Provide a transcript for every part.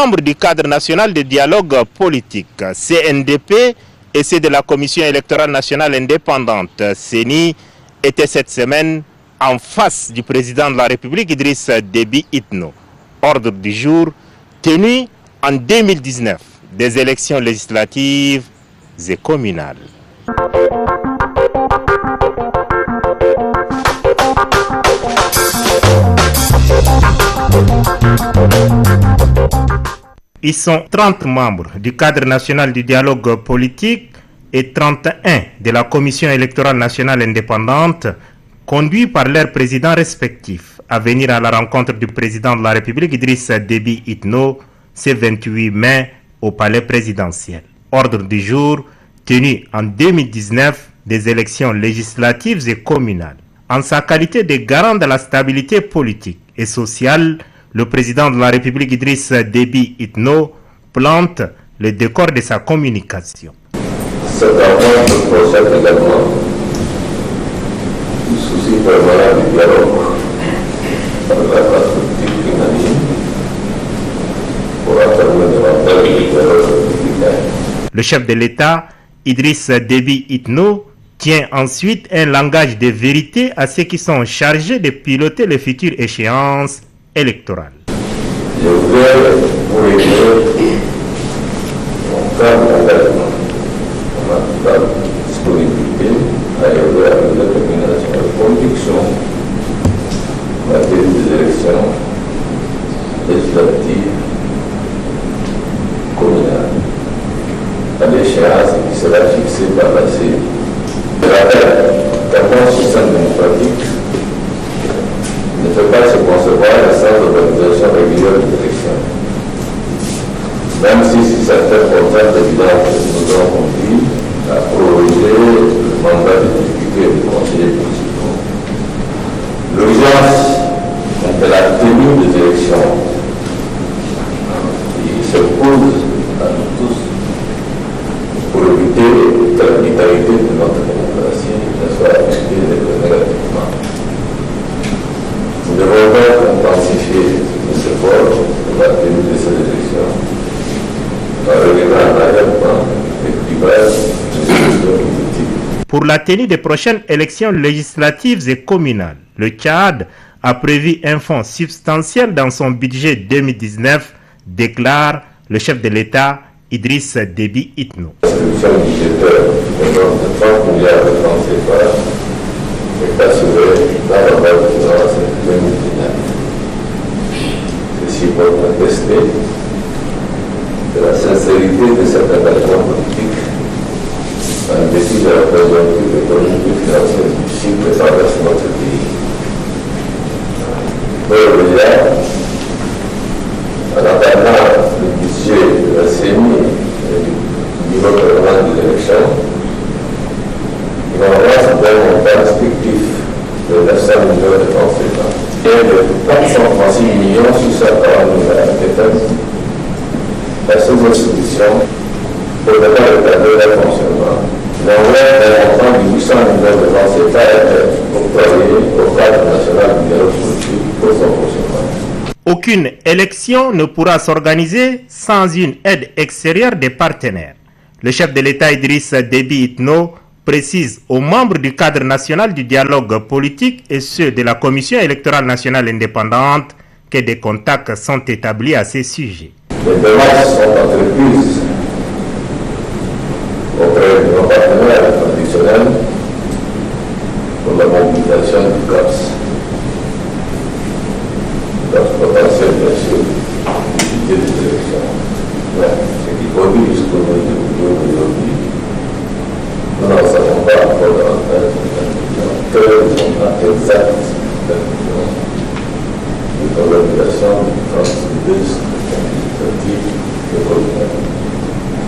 membres du cadre national de dialogue politique, CNDP, et ceux de la Commission électorale nationale indépendante, CENI, étaient cette semaine en face du président de la République, Idriss Déby Itno. Ordre du jour tenu en 2019 des élections législatives et communales. Ils sont 30 membres du cadre national du dialogue politique et 31 de la Commission électorale nationale indépendante, conduits par leurs présidents respectifs, à venir à la rencontre du président de la République Idriss Déby Itno ce 28 mai au palais présidentiel. Ordre du jour tenu en 2019 des élections législatives et communales. En sa qualité de garant de la stabilité politique et sociale, le président de la République Idriss Déby Itno plante le décor de sa communication. Cette rencontre procède également du souci permanent du dialogue avec la classe politique qui m'anime pour affirmer davantage le dialogue républicain. Le chef de l'État, Idriss Déby Itno, tient ensuite un langage de vérité à ceux qui sont chargés de piloter les futures échéances électorales. Je voudrais vous révéler mon ferme engagement, ma totale disponibilité à œuvrer avec détermination et conviction en matière des élections législatives communales à l'échéance qui sera fixée par la CENI. Je rappelle qu'un système démocratique ne peut pas se concevoir sans organisation régulière des élections. Même si certaines contraintes évidentes nous ont conduit à proroger le mandat des députés et des conseillers municipaux. L'urgence de la tenue des élections qui s'impose à nous tous pour éviter que la vitalité de notre démocratie ne soit affectée négativement. Nous devons donc intensifier nos efforts pour la tenue de ces élections en regardant en arrière-plan les clivages des élections politiques. Pour la tenue des prochaines élections législatives et communales, le Tchad a prévu un fonds substantiel dans son budget 2019, déclare le chef de l'État Idriss Déby Itno. La solution budgétaire de l'ordre de 30 milliards de francs CFA est assurée dans la loi de finances 2019. Ceci pour attester de la sincérité de cet engagement politique en dépit de la conjoncture économique et financière difficile que traverse notre pays. Déjà, en attendant le budget de la CENI et du bureau permanent des élections, il en reste d'un montant respectif de 900 millions de francs CFA et de 436 millions sur certains milliards à ces institutions pour ne pas retarder leur fonctionnement. L'envoi d'un montant de 800 millions de francs CFA est octroyé au cadre national du dialogue politique pour son fonctionnement. Aucune élection ne pourra s'organiser sans une aide extérieure des partenaires. Le chef de l'État Idriss Déby Itno précise aux membres du cadre national du dialogue politique et ceux de la Commission électorale nationale indépendante que des contacts sont établis à ces sujets. Les démarches sont entreprises auprès de nos partenaires traditionnels pour la mobilisation du CAPS. Potentiel, bien sûr, du budget des élections. Mais ce qui conduit jusqu'au jour d'aujourd'hui, nous n'en savons pas encore davantage quel est le montant exact de l'organisation des législatives et communales.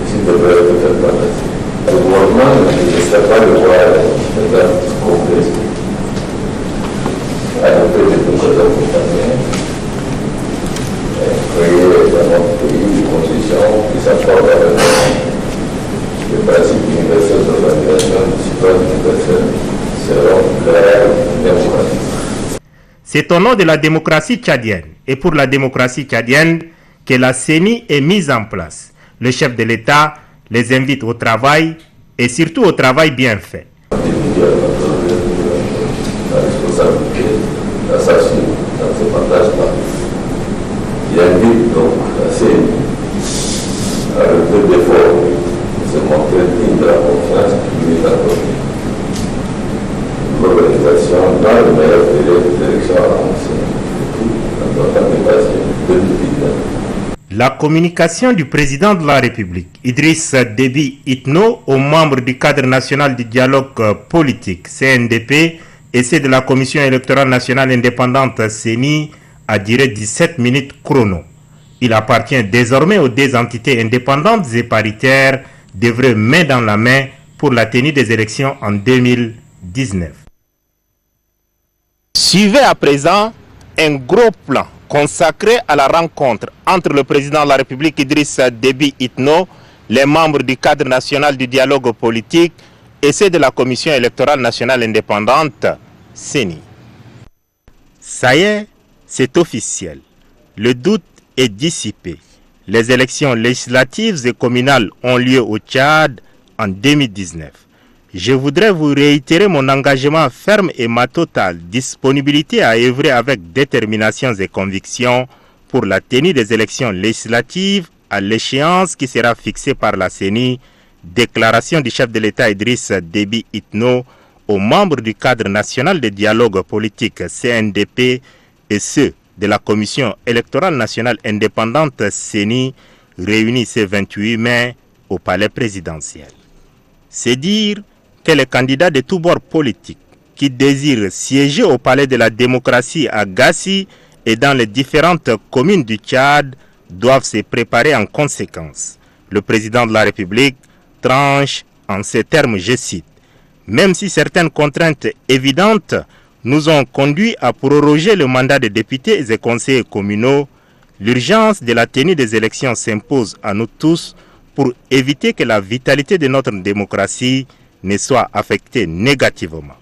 Ceci devrait être fait par la CENI. Le gouvernement ne sait pas de voir les dates complètes à noter les projets accompagnés. Créer dans notre pays des conditions qui s'accordent avec le principe universel de l'organisation du citoyen universel selon l'ère démocratique. C'est au nom de la démocratie tchadienne et pour la démocratie tchadienne que la CENI est mise en place. Le chef de l'État les invite au travail et surtout au travail bien fait. La responsabilité, la sachine, ça ne se partage pas. Il invite donc la CENI à faire d'efforts, se montrer digne de la confiance qui lui est accordée. L'organisation dans le meilleur délai des élections annoncées, ne doit pas dépasser 2019. La communication du président de la République, Idriss Déby Itno, aux membres du cadre national du dialogue politique, CNDP, et ceux de la Commission électorale nationale indépendante, CENI, a duré 17 minutes chrono. Il appartient désormais aux deux entités indépendantes et paritaires d'œuvrer main dans la main pour la tenue des élections en 2019. Suivez à présent un gros plan consacré à la rencontre entre le président de la République Idriss Déby Itno, les membres du cadre national du dialogue politique et ceux de la Commission électorale nationale indépendante, CENI. Ça y est, c'est officiel. Le doute est dissipé. Les élections législatives et communales ont lieu au Tchad en 2019. Je voudrais vous réitérer mon engagement ferme et ma totale disponibilité à œuvrer avec détermination et conviction pour la tenue des élections législatives à l'échéance qui sera fixée par la CENI, déclaration du chef de l'État Idriss Déby Itno aux membres du cadre national de dialogue politique CNDP et ceux de la Commission électorale nationale indépendante CENI réunis ce 28 mai au palais présidentiel. C'est dire que les candidats de tous bords politiques qui désirent siéger au palais de la démocratie à Gassi et dans les différentes communes du Tchad doivent se préparer en conséquence. Le président de la République tranche en ces termes, je cite, « Même si certaines contraintes évidentes nous ont conduit à proroger le mandat des députés et conseillers communaux, l'urgence de la tenue des élections s'impose à nous tous pour éviter que la vitalité de notre démocratie ne soit affectée négativement.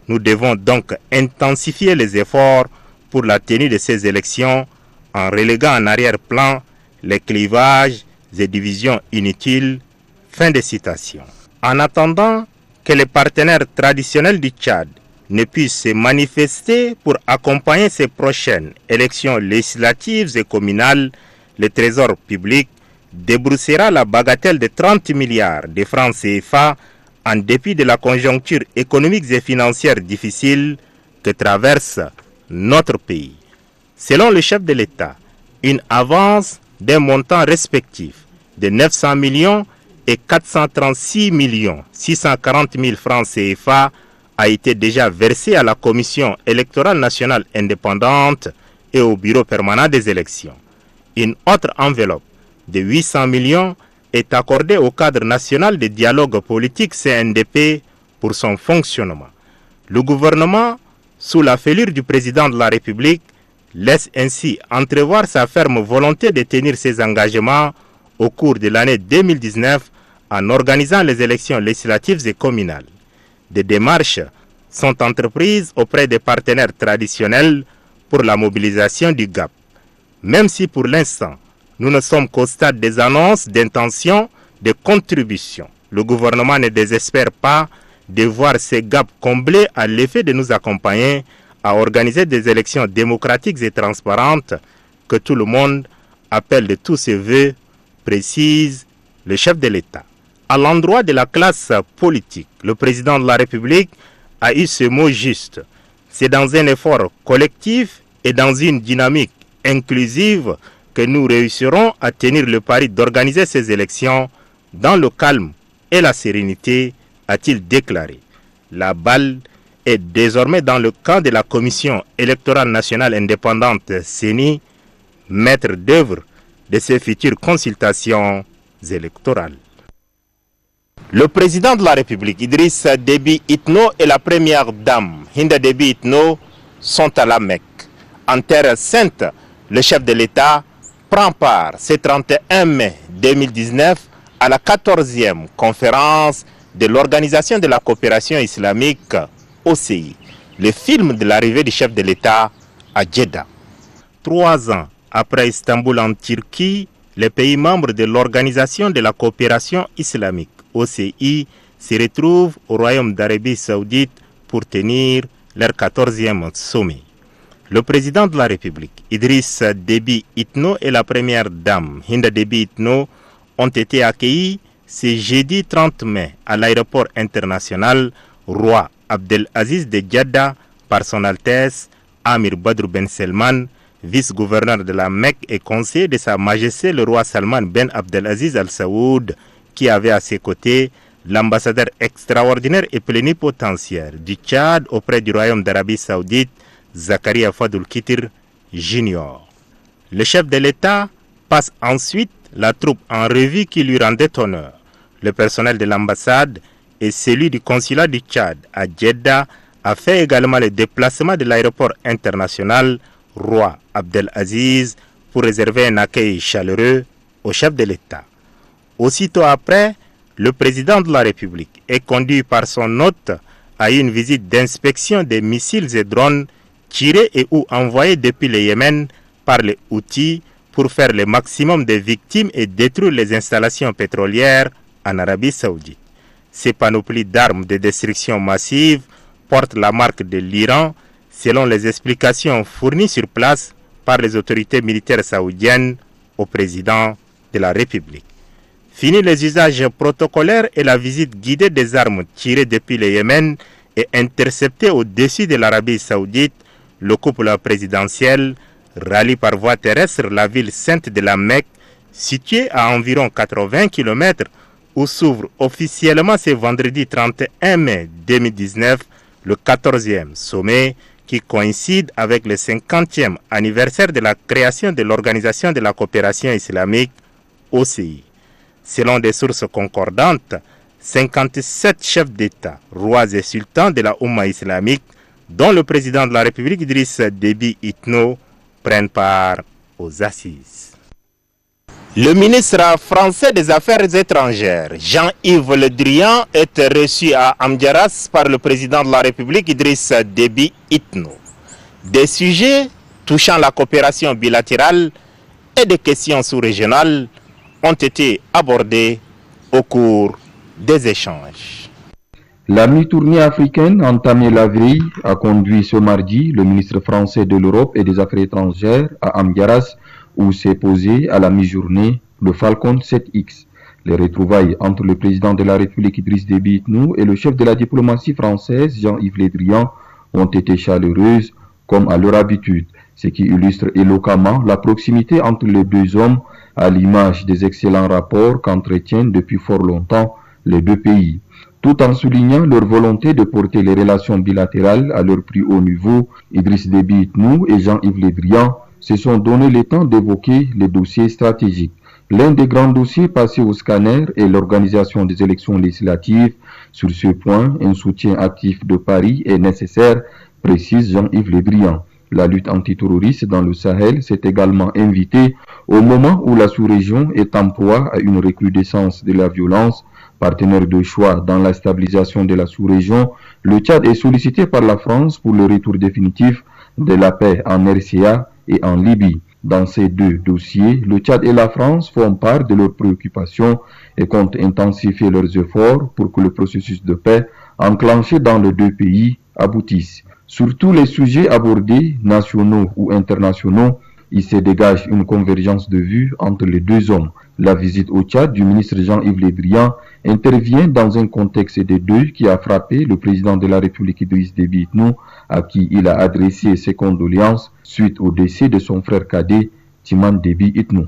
Nous devons donc intensifier les efforts pour la tenue de ces élections en reléguant en arrière-plan les clivages et divisions inutiles. » Fin de citation. En attendant que les partenaires traditionnels du Tchad ne puissent se manifester pour accompagner ces prochaines élections législatives et communales, le Trésor public débroussera la bagatelle de 30 milliards de francs CFA en dépit de la conjoncture économique et financière difficile que traverse notre pays. Selon le chef de l'État, une avance d'un montant respectif de 900 millions et 436 640 000 francs CFA a été déjà versée à la Commission électorale nationale indépendante et au Bureau permanent des élections. Une autre enveloppe de 800 millions est accordée au cadre national de dialogue politique CNDP pour son fonctionnement. Le gouvernement, sous la fêlure du président de la République, laisse ainsi entrevoir sa ferme volonté de tenir ses engagements au cours de l'année 2019 en organisant les élections législatives et communales. Des démarches sont entreprises auprès des partenaires traditionnels pour la mobilisation du GAP. Même si pour l'instant, nous ne sommes qu'au stade des annonces d'intention de contribution, le gouvernement ne désespère pas de voir ces gaps comblés à l'effet de nous accompagner à organiser des élections démocratiques et transparentes que tout le monde appelle de tous ses voeux, précise le chef de l'État. À l'endroit de la classe politique, le président de la République a eu ce mot juste. C'est dans un effort collectif et dans une dynamique inclusive que nous réussirons à tenir le pari d'organiser ces élections dans le calme et la sérénité, a-t-il déclaré. La balle est désormais dans le camp de la Commission électorale nationale indépendante CENI, maître d'œuvre de ces futures consultations électorales. Le président de la République, Idriss Déby Itno, et la première dame, Hinda Déby Itno, sont à la Mecque. En terre sainte, le chef de l'État prend part ce 31 mai 2019 à la 14e conférence de l'Organisation de la coopération islamique OCI, le film de l'arrivée du chef de l'État à Jeddah. 3 ans Après Istanbul en Turquie, les pays membres de l'Organisation de la coopération islamique, OCI, se retrouvent au Royaume d'Arabie Saoudite pour tenir leur 14e sommet. Le président de la République, Idriss Déby Itno, et la première dame, Hinda Déby Itno, ont été accueillis ce jeudi 30 mai à l'aéroport international Roi Abdelaziz de Jeddah par son Altesse Amir Badr Ben Salman, vice-gouverneur de la Mecque et conseiller de Sa Majesté le roi Salman Ben Abdelaziz Al Saoud, qui avait à ses côtés l'ambassadeur extraordinaire et plénipotentiaire du Tchad auprès du Royaume d'Arabie Saoudite, Zakaria Fadoul Kitir Jr. Le chef de l'État passe ensuite la troupe en revue qui lui rendait honneur. Le personnel de l'ambassade et celui du consulat du Tchad à Jeddah a fait également le déplacement de l'aéroport international Roi Abdelaziz pour réserver un accueil chaleureux au chef de l'État. Aussitôt après, le président de la République est conduit par son hôte à une visite d'inspection des missiles et drones tirés et ou envoyés depuis le Yémen par les Houthis pour faire le maximum de victimes et détruire les installations pétrolières en Arabie Saoudite. Ces panoplies d'armes de destruction massive portent la marque de l'Iran, selon les explications fournies sur place par les autorités militaires saoudiennes au président de la République. Fini les usages protocolaires et la visite guidée des armes tirées depuis le Yémen et interceptées au-dessus de l'Arabie Saoudite, le couple présidentiel rallie par voie terrestre la ville sainte de la Mecque, située à environ 80 km, où s'ouvre officiellement ce vendredi 31 mai 2019 le 14e sommet qui coïncide avec le 50e anniversaire de la création de l'Organisation de la coopération islamique, OCI. Selon des sources concordantes, 57 chefs d'État, rois et sultans de la Oumma islamique, dont le président de la République Idriss Déby Itno, prennent part aux assises. Le ministre français des Affaires étrangères, Jean-Yves Le Drian, est reçu à Amdjaras par le président de la République Idriss Déby Itno. Des sujets touchant la coopération bilatérale et des questions sous-régionales ont été abordés au cours des échanges. La mi-tournée africaine entamée la veille a conduit ce mardi le ministre français de l'Europe et des Affaires étrangères à Amdjaras, où s'est posé à la mi-journée le Falcon 7X. Les retrouvailles entre le président de la République Idriss Déby Itno et le chef de la diplomatie française Jean-Yves Le Drian ont été chaleureuses comme à leur habitude, ce qui illustre éloquemment la proximité entre les deux hommes à l'image des excellents rapports qu'entretiennent depuis fort longtemps les deux pays. Tout en soulignant leur volonté de porter les relations bilatérales à leur plus haut niveau, Idriss Déby Itno et Jean-Yves Le Drian se sont donné le temps d'évoquer les dossiers stratégiques. L'un des grands dossiers passés au scanner est l'organisation des élections législatives. Sur ce point, un soutien actif de Paris est nécessaire, précise Jean-Yves Le Drian. La lutte antiterroriste dans le Sahel s'est également invitée au moment où la sous-région est en proie à une recrudescence de la violence. Partenaire de choix dans la stabilisation de la sous-région, le Tchad est sollicité par la France pour le retour définitif de la paix en RCA et en Libye. Dans ces deux dossiers, le Tchad et la France font part de leurs préoccupations et comptent intensifier leurs efforts pour que le processus de paix enclenché dans les deux pays aboutisse. Sur tous les sujets abordés, nationaux ou internationaux, il se dégage une convergence de vues entre les deux hommes. La visite au Tchad du ministre Jean-Yves Le Drian intervient dans un contexte de deuil qui a frappé le président de la République Idriss Déby Itno, à qui il a adressé ses condoléances suite au décès de son frère cadet, Timan Déby Itno.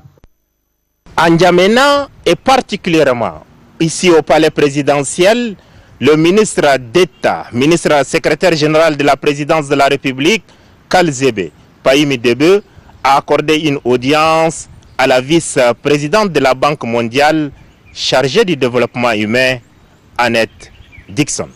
À N'Djamena et particulièrement ici au palais présidentiel, le ministre d'État, ministre secrétaire général de la présidence de la République, Kalzebe Pahimi Debe, a accordé une audience à la vice-présidente de la Banque mondiale chargée du développement humain, Annette Dixon.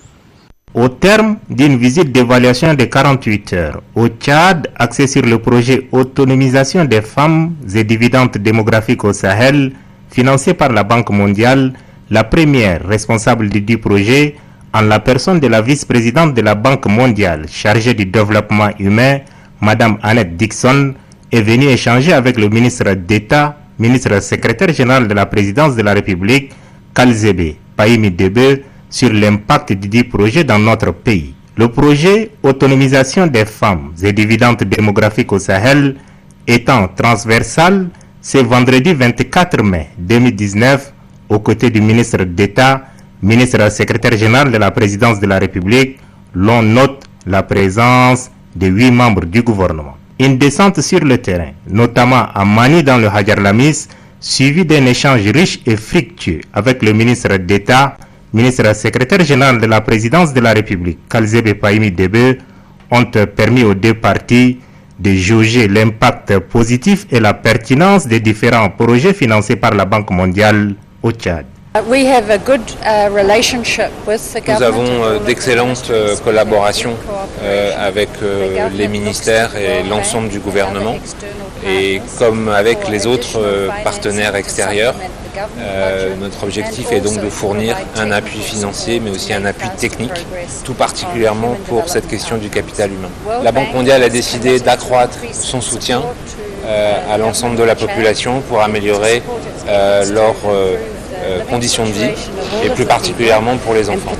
Au terme d'une visite d'évaluation de 48 heures au Tchad, axée sur le projet Autonomisation des femmes et dividendes démographiques au Sahel, financé par la Banque mondiale, la première responsable du projet, en la personne de la vice-présidente de la Banque mondiale chargée du développement humain, Madame Annette Dixon, est venu échanger avec le ministre d'État, ministre secrétaire général de la présidence de la République, Kalzebe Pahimi Debe, sur l'impact du dit projet dans notre pays. Le projet Autonomisation des femmes et dividendes démographiques au Sahel étant transversal, c'est vendredi 24 mai 2019, aux côtés du ministre d'État, ministre secrétaire général de la présidence de la République, l'on note la présence de 8 membres du gouvernement. Une descente sur le terrain, notamment à Mani dans le Hajar Lamis, suivie d'un échange riche et fructueux avec le ministre d'État, ministre secrétaire général de la présidence de la République, Kalzebe Pahimi Debe, ont permis aux deux parties de jauger l'impact positif et la pertinence des différents projets financés par la Banque mondiale au Tchad. Nous avons d'excellentes collaborations avec les ministères et l'ensemble du gouvernement. Et comme avec les autres partenaires extérieurs, notre objectif est donc de fournir un appui financier, mais aussi un appui technique, tout particulièrement pour cette question du capital humain. La Banque mondiale a décidé d'accroître son soutien à l'ensemble de la population pour améliorer leurs conditions de vie, et plus particulièrement pour les enfants.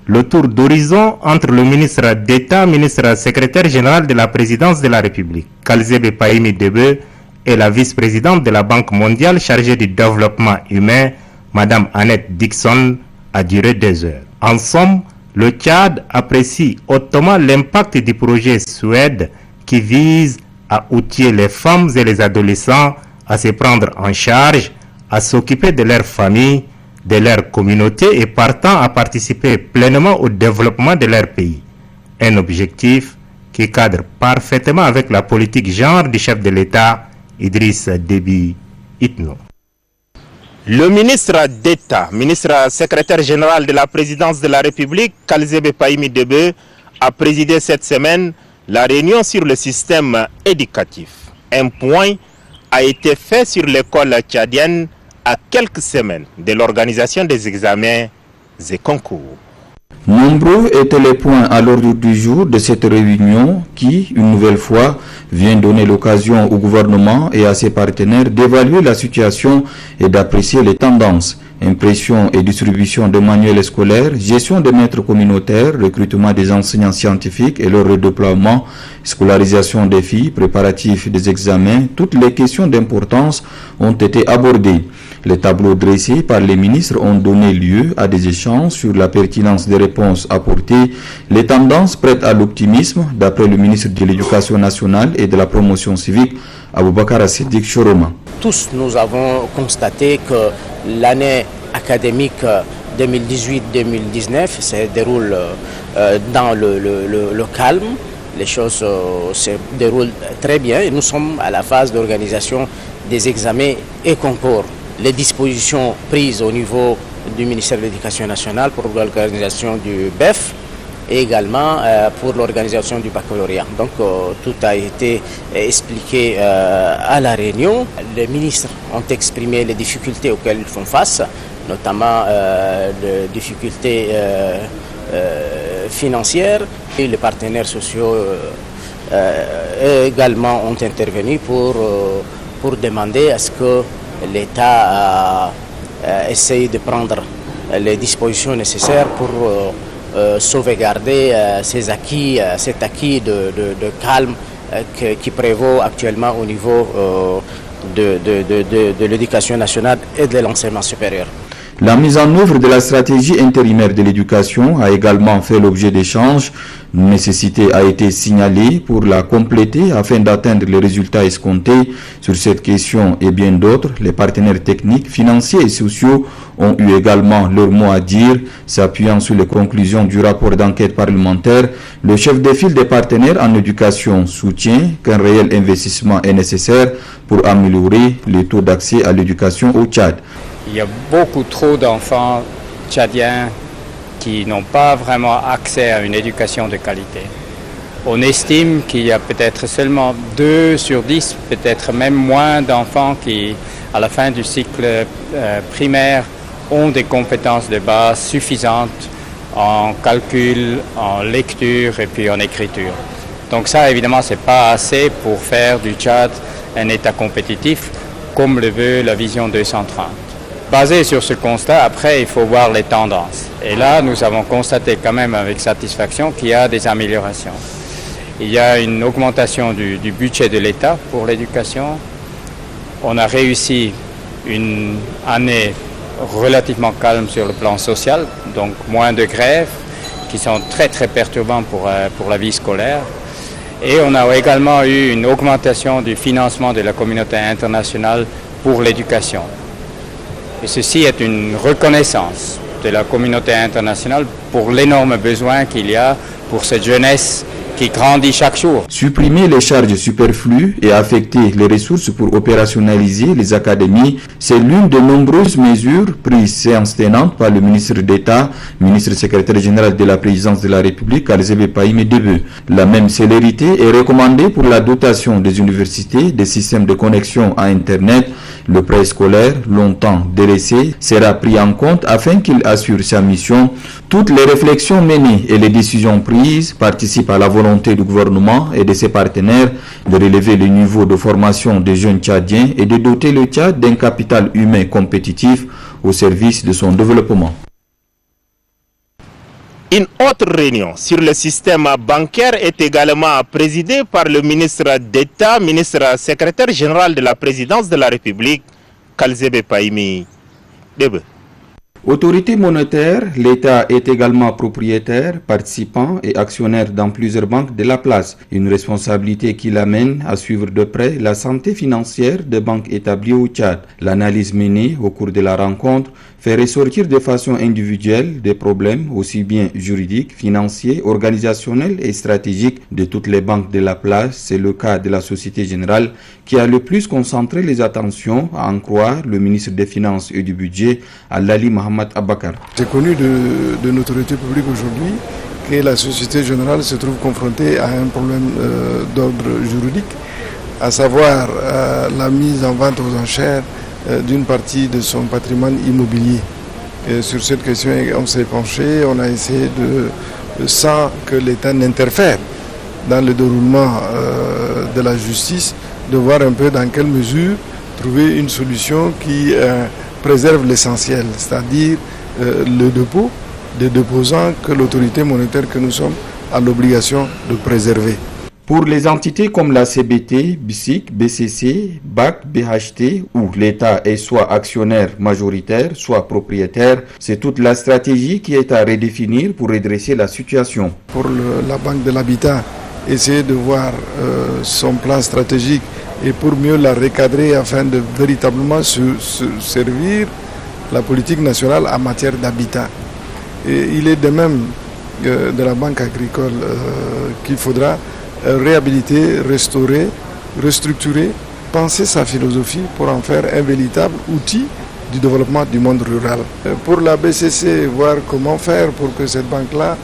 Le tour d'horizon entre le ministre d'État, ministre secrétaire général de la présidence de la République, Kalzebe Pahimi Debe, et la vice-présidente de la Banque mondiale chargée du développement humain, Madame Annette Dixon, a duré 2 heures. En somme, le Tchad apprécie hautement l'impact du projet Suède qui vise à outiller les femmes et les adolescents à se prendre en charge, à s'occuper de leur famille, de leur communauté et partant à participer pleinement au développement de leur pays. Un objectif qui cadre parfaitement avec la politique genre du chef de l'État, Idriss Déby Itno. Le ministre d'État, ministre secrétaire général de la présidence de la République, Kalzebe Pahimi Debe, a présidé cette semaine la réunion sur le système éducatif. Un point a été fait sur l'école tchadienne à quelques semaines de l'organisation des examens et concours. Nombreux étaient les points à l'ordre du jour de cette réunion qui, une nouvelle fois, vient donner l'occasion au gouvernement et à ses partenaires d'évaluer la situation et d'apprécier les tendances. Impression et distribution de manuels scolaires, gestion des maîtres communautaires, recrutement des enseignants scientifiques et leur redéploiement, scolarisation des filles, préparatifs des examens, toutes les questions d'importance ont été abordées. Les tableaux dressés par les ministres ont donné lieu à des échanges sur la pertinence des réponses apportées, les tendances prêtent à l'optimisme, d'après le ministre de l'Éducation nationale et de la promotion civique, Aboubakar Siddiq Choroma. Tous nous avons constaté que l'année académique 2018-2019 se déroule dans le calme. Les choses se déroulent très bien et nous sommes à la phase d'organisation des examens et concours. Les dispositions prises au niveau du ministère de l'Éducation nationale pour l'organisation du BEF et également pour l'organisation du baccalauréat. Donc tout a été expliqué à la réunion. Les ministres ont exprimé les difficultés auxquelles ils font face, notamment les difficultés financières. Et les partenaires sociaux également ont intervenu pour demander à ce que l'État essaye de prendre les dispositions nécessaires pour sauvegarder cet acquis de calme qui prévaut actuellement au niveau de l'éducation nationale et de l'enseignement supérieur. La mise en œuvre de la stratégie intérimaire de l'éducation a également fait l'objet d'échanges. Une nécessité a été signalée pour la compléter afin d'atteindre les résultats escomptés. Sur cette question et bien d'autres, les partenaires techniques, financiers et sociaux ont eu également leur mot à dire. S'appuyant sur les conclusions du rapport d'enquête parlementaire, le chef de file des partenaires en éducation soutient qu'un réel investissement est nécessaire pour améliorer les taux d'accès à l'éducation au Tchad. Il y a beaucoup trop d'enfants tchadiens qui n'ont pas vraiment accès à une éducation de qualité. On estime qu'il y a peut-être seulement 2 sur 10, peut-être même moins d'enfants qui, à la fin du cycle primaire, ont des compétences de base suffisantes en calcul, en lecture et puis en écriture. Donc ça, évidemment, ce n'est pas assez pour faire du Tchad un État compétitif, comme le veut la vision 230. Basé sur ce constat, après, il faut voir les tendances. Et là, nous avons constaté quand même avec satisfaction qu'il y a des améliorations. Il y a une augmentation du budget de l'État pour l'éducation. On a réussi une année relativement calme sur le plan social, donc moins de grèves qui sont très très perturbants pour la vie scolaire. Et on a également eu une augmentation du financement de la communauté internationale pour l'éducation. Et ceci est une reconnaissance de la communauté internationale pour l'énorme besoin qu'il y a pour cette jeunesse qui grandit chaque jour. Supprimer les charges superflues et affecter les ressources pour opérationnaliser les académies, c'est l'une de nombreuses mesures prises séance tenante par le ministre d'État, ministre secrétaire général de la présidence de la République, Kalzebe Pahime Debe. La même célérité est recommandée pour la dotation des universités des systèmes de connexion à Internet. Le préscolaire, longtemps délaissé, sera pris en compte afin qu'il assure sa mission. Toutes les réflexions menées et les décisions prises participent à la volonté du gouvernement et de ses partenaires de relever le niveau de formation des jeunes Tchadiens et de doter le Tchad d'un capital humain compétitif au service de son développement. Une autre réunion sur le système bancaire est également présidée par le ministre d'État, ministre secrétaire général de la présidence de la République, Kalzebe Pahime Debe. Autorité monétaire, l'État est également propriétaire, participant et actionnaire dans plusieurs banques de la place. Une responsabilité qui l'amène à suivre de près la santé financière des banques établies au Tchad. L'analyse menée au cours de la rencontre fait ressortir de façon individuelle des problèmes aussi bien juridiques, financiers, organisationnels et stratégiques de toutes les banques de la place. C'est le cas de la Société Générale qui a le plus concentré les attentions, à en croire le ministre des Finances et du Budget, Alali Mohamed Abakar. C'est connu de l'autorité publique aujourd'hui que la Société Générale se trouve confrontée à un problème d'ordre juridique, à savoir la mise en vente aux enchères d'une partie de son patrimoine immobilier. Et sur cette question, on s'est penché, on a essayé sans que l'État n'interfère dans le déroulement de la justice, de voir un peu dans quelle mesure trouver une solution qui préserve l'essentiel, c'est-à-dire le dépôt des déposants que l'autorité monétaire que nous sommes a l'obligation de préserver. Pour les entités comme la CBT, BICIC, BCC, BAC, BHT, où l'État est soit actionnaire majoritaire, soit propriétaire, c'est toute la stratégie qui est à redéfinir pour redresser la situation. Pour la Banque de l'Habitat, essayer de voir son plan stratégique et pour mieux la recadrer afin de véritablement servir la politique nationale en matière d'habitat. Et il est de même de la Banque agricole qu'il faudra réhabiliter, restaurer, restructurer, penser sa philosophie pour en faire un véritable outil du développement du monde rural. Pour la BCC, voir comment faire pour que cette banque-là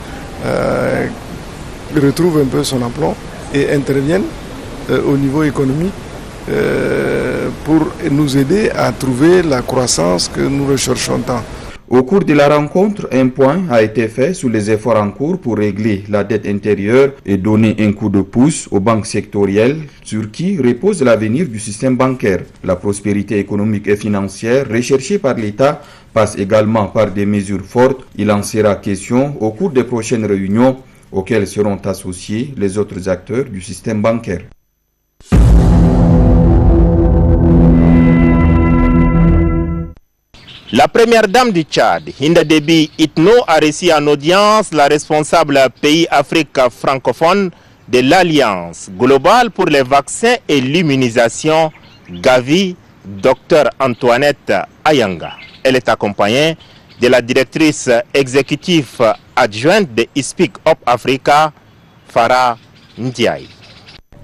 retrouve un peu son aplomb et intervienne au niveau économique pour nous aider à trouver la croissance que nous recherchons tant. Au cours de la rencontre, un point a été fait sur les efforts en cours pour régler la dette intérieure et donner un coup de pouce aux banques sectorielles sur qui repose l'avenir du système bancaire. La prospérité économique et financière recherchée par l'État passe également par des mesures fortes. Il en sera question au cours des prochaines réunions auxquelles seront associés les autres acteurs du système bancaire. La première dame du Tchad, Hinda Déby Itno, a reçu en audience la responsable pays Afrique francophone de l'Alliance globale pour les vaccins et l'immunisation, Gavi, Dr Antoinette Ayanga. Elle est accompagnée de la directrice exécutive adjointe de Speak Up Africa, Farah Ndiaye.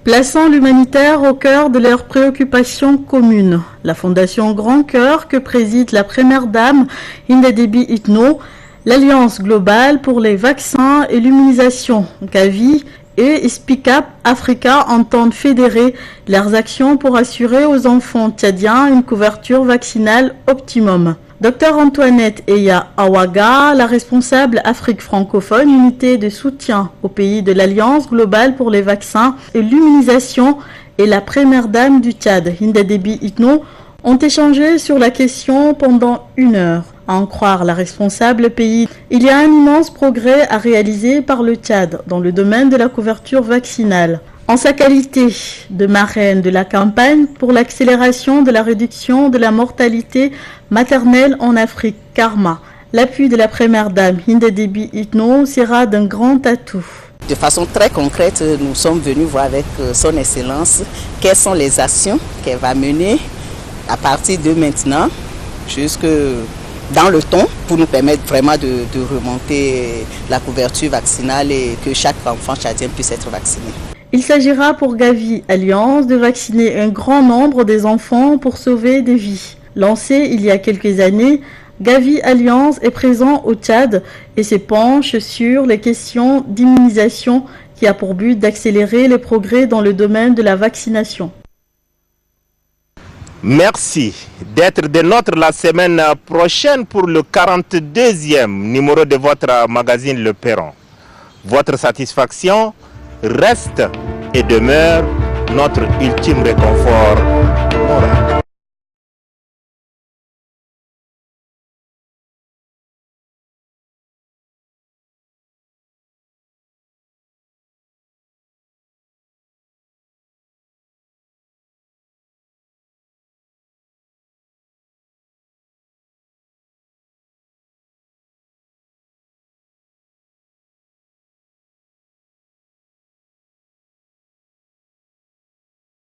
Plaçant l'humanitaire au cœur de leurs préoccupations communes, la Fondation Grand Cœur que préside la première dame Hinda Déby Itno, l'Alliance globale pour les vaccins et l'immunisation, Gavi, et Speak Up Africa entendent fédérer leurs actions pour assurer aux enfants tchadiens une couverture vaccinale optimum. Dr Antoinette Eya Awaga, la responsable Afrique francophone, unité de soutien aux pays de l'Alliance globale pour les vaccins et l'immunisation, et la première dame du Tchad, Hinda Déby Itno, ont échangé sur la question pendant 1 heure. À en croire la responsable pays, il y a un immense progrès à réaliser par le Tchad dans le domaine de la couverture vaccinale. En sa qualité de marraine de la campagne pour l'accélération de la réduction de la mortalité maternelle en Afrique, Karma, l'appui de la première dame Hinda Déby Itno sera d'un grand atout. De façon très concrète, nous sommes venus voir avec son Excellence quelles sont les actions qu'elle va mener à partir de maintenant jusque dans le temps pour nous permettre vraiment de remonter la couverture vaccinale et que chaque enfant tchadien puisse être vacciné. Il s'agira pour Gavi Alliance de vacciner un grand nombre des enfants pour sauver des vies. Lancé il y a quelques années, Gavi Alliance est présent au Tchad et se penche sur les questions d'immunisation qui a pour but d'accélérer les progrès dans le domaine de la vaccination. Merci d'être des nôtres la semaine prochaine pour le 42e numéro de votre magazine Le Perron. Votre satisfaction reste et demeure notre ultime réconfort